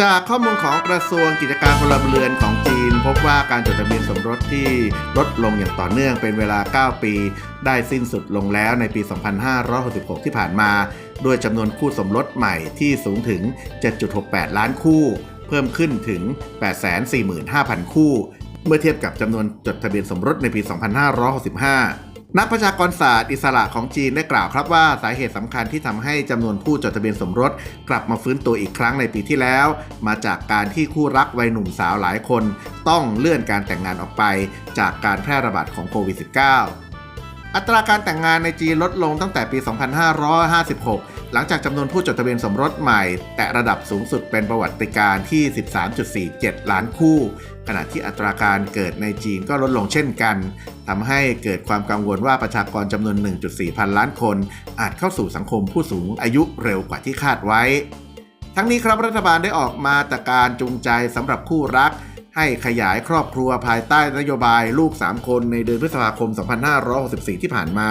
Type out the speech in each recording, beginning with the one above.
จากข้อมูลของกระทรวงกิจการพลเรือนของจีนพบว่าการจดทะเบียนสมรสที่ลดลงอย่างต่อเนื่องเป็นเวลา9ปีได้สิ้นสุดลงแล้วในปี 2566 ที่ผ่านมาด้วยจำนวนคู่สมรสใหม่ที่สูงถึง 7.68 ล้านคู่เพิ่มขึ้นถึง 845,000 คู่เมื่อเทียบกับจำนวนจดทะเบียนสมรสในปี 2565นักประชากรศาสตร์อิสระของจีนได้กล่าวครับว่าสาเหตุสำคัญที่ทำให้จำนวนผู้จดทะเบียนสมรสกลับมาฟื้นตัวอีกครั้งในปีที่แล้วมาจากการที่คู่รักวัยหนุ่มสาวหลายคนต้องเลื่อนการแต่งงานออกไปจากการแพร่ระบาดของโควิด -19 อัตราการแต่งงานในจีนลดลงตั้งแต่ปี 2556 หลังจากจำนวนผู้จดทะเบียนสมรสใหม่แตะระดับสูงสุดเป็นประวัติการณ์ที่ 13.47 ล้านคู่ขณะที่อัตราการเกิดในจีนก็ลดลงเช่นกันทำให้เกิดความกังวลว่าประชากรจำนวน 1.4 พันล้านคนอาจเข้าสู่สังคมผู้สูงอายุเร็วกว่าที่คาดไว้ทั้งนี้ครับรัฐบาลได้ออกมาตรการจูงใจสำหรับคู่รักให้ขยายครอบครัวภายใต้นโยบายลูก3คนในเดือนพฤษภาคม 2564 ที่ผ่านมา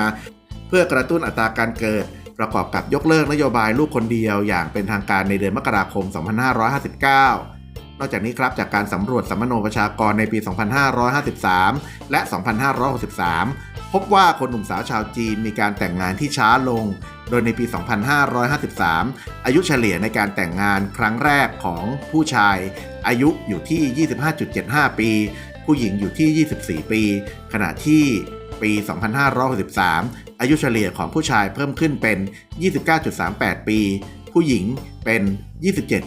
เพื่อกระตุ้นอัตราการเกิดประกอบกับยกเลิกนโยบายลูกคนเดียวอย่างเป็นทางการในเดือนมกราคม 2559 นอกจากนี้ครับจากการสำรวจสัมมโนประชากรในปี 2553 และ 2563 พบว่าคนหนุ่มสาวชาวจีนมีการแต่งงานที่ช้าลงโดยในปี 2553 อายุเฉลี่ยในการแต่งงานครั้งแรกของผู้ชายอายุอยู่ที่ 25.75 ปีผู้หญิงอยู่ที่ 24 ปีขณะที่ปี 2563 อายุเฉลี่ยของผู้ชายเพิ่มขึ้นเป็น 29.38 ปีผู้หญิงเป็น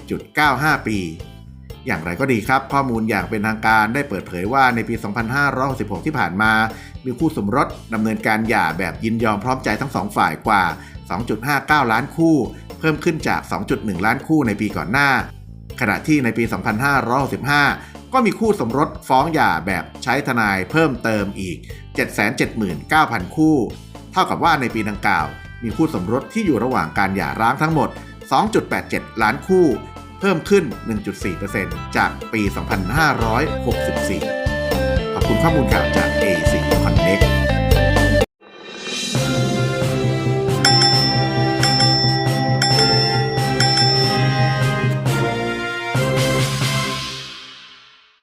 27.95 ปีอย่างไรก็ดีครับข้อมูลอย่างเป็นทางการได้เปิดเผยว่าในปี 2566 ที่ผ่านมามีคู่สมรสดำเนินการหย่าแบบยินยอมพร้อมใจทั้งสองฝ่ายกว่า 2.59 ล้านคู่เพิ่มขึ้นจาก 2.1 ล้านคู่ในปีก่อนหน้าขณะที่ในปี 2565 ก็มีคู่สมรสฟ้องหย่าแบบใช้ทนายเพิ่มเติมอีก 779,000 คู่เท่ากับว่าในปีดังกล่าวมีคู่สมรสที่อยู่ระหว่างการหย่าร้างทั้งหมด 2.87 ล้านคู่เพิ่มขึ้น 1.4% จากปี 2564 ขอบคุณข้อมูลข่าวจาก AC Connect